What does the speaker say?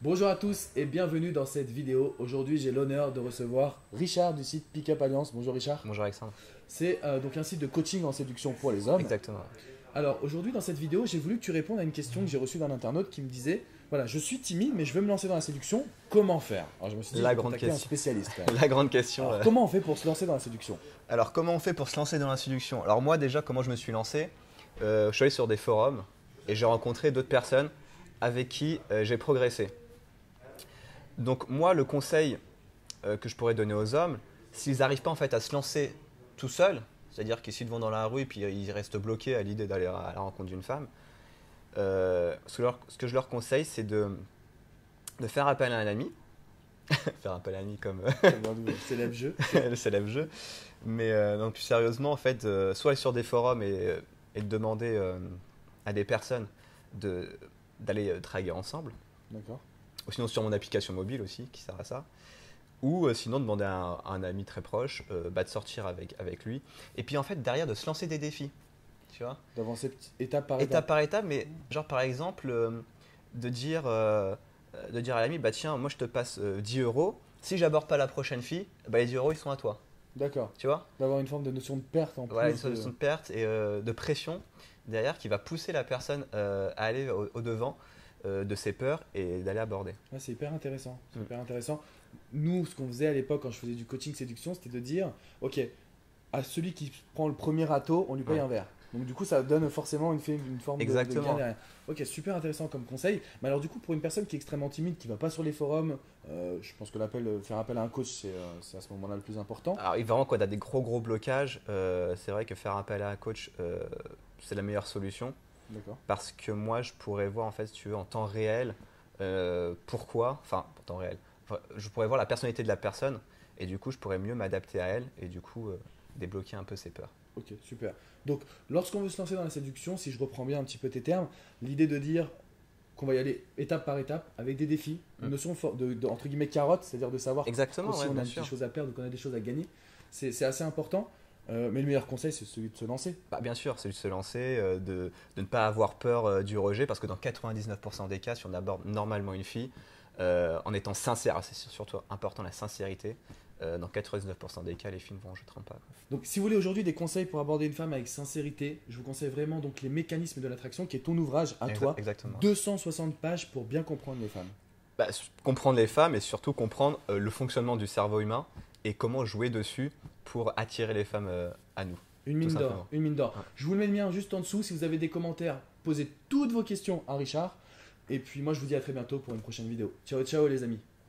Bonjour à tous et bienvenue dans cette vidéo. Aujourd'hui, j'ai l'honneur de recevoir Richard du site Pickup Alliance. Bonjour Richard. Bonjour Alexandre. C'est donc un site de coaching en séduction pour les hommes. Exactement. Alors aujourd'hui, dans cette vidéo, j'ai voulu que tu répondes à une question que j'ai reçue d'un internaute qui me disait voilà, je suis timide mais je veux me lancer dans la séduction. Comment faire? Alors je me suis dit, La je vais grande contacter un question. spécialiste. La grande question. Alors, comment on fait pour se lancer dans la séduction? Alors, comment on fait pour se lancer dans la séduction? Alors, moi, déjà, comment je me suis lancé? Je suis allé sur des forums et j'ai rencontré d'autres personnes avec qui j'ai progressé. Donc, moi, le conseil que je pourrais donner aux hommes, s'ils n'arrivent pas en fait à se lancer tout seuls, c'est-à-dire qu'ils vont dans la rue et puis ils restent bloqués à l'idée d'aller à la rencontre d'une femme, ce que je leur conseille, c'est de faire appel à un ami. Faire appel à un ami comme Le célèbre jeu. le célèbre jeu. Mais donc plus sérieusement, en fait, soit aller sur des forums et de demander à des personnes d'aller draguer ensemble, D'accord. ou sinon sur mon application mobile aussi, qui sert à ça, ou sinon demander à un ami très proche de sortir avec lui. Et puis en fait, derrière, de se lancer des défis, tu vois, D'avancer étape par étape étape. par étape, mais genre par exemple, de dire à l'ami, bah tiens, moi je te passe 10 euros, si j'aborde pas la prochaine fille, bah les 10 euros ils sont à toi, D'accord. tu vois. D'avoir une forme de notion de perte en Voilà, une plus. solution de perte et de pression derrière qui va pousser la personne à aller au-devant de ses peurs et d'aller aborder. Ouais, c'est hyper intéressant. C'est Mm. hyper intéressant. Nous, ce qu'on faisait à l'époque quand je faisais du coaching séduction, c'était de dire, ok, à celui qui prend le premier râteau, on lui paye Ouais. un verre. Donc du coup, ça donne forcément une forme de Exactement. gain derrière. Ok, super intéressant comme conseil. Mais alors du coup, pour une personne qui est extrêmement timide, qui va pas sur les forums, je pense que faire appel à un coach, c'est à ce moment-là le plus important. Alors évidemment, quand tu as des gros blocages, c'est vrai que faire appel à un coach, c'est la meilleure solution. D'accord. Parce que moi, je pourrais voir en fait, si tu veux, en temps réel, pourquoi, enfin, en temps réel, enfin, je pourrais voir la personnalité de la personne et du coup, je pourrais mieux m'adapter à elle et du coup, débloquer un peu ses peurs. Ok, super. Donc, lorsqu'on veut se lancer dans la séduction, si je reprends bien un petit peu tes termes, l'idée de dire qu'on va y aller étape par étape avec des défis, une notion entre guillemets carotte, c'est-à-dire de savoir Exactement, aussi ouais, on a bien des sûr. choses à perdre, qu'on a des choses à gagner. C'est assez important. Mais le meilleur conseil, c'est celui de se lancer. Bah, bien sûr, c'est de se lancer, de ne pas avoir peur du rejet, parce que dans 99% des cas, si on aborde normalement une fille, en étant sincère, c'est surtout important la sincérité, dans 99% des cas, les filles ne vous rejetteront pas. Donc, si vous voulez aujourd'hui des conseils pour aborder une femme avec sincérité, je vous conseille vraiment donc les mécanismes de l'attraction, qui est ton ouvrage à toi. Exactement. 260 pages pour bien comprendre les femmes. Bah, comprendre les femmes et surtout comprendre le fonctionnement du cerveau humain et comment jouer dessus pour attirer les femmes à nous. Une mine Tout d'or, simplement. une mine d'or. Ouais. Je vous le mets le mien juste en dessous. Si vous avez des commentaires, posez toutes vos questions à Richard. Et puis moi, je vous dis à très bientôt pour une prochaine vidéo. Ciao, ciao les amis.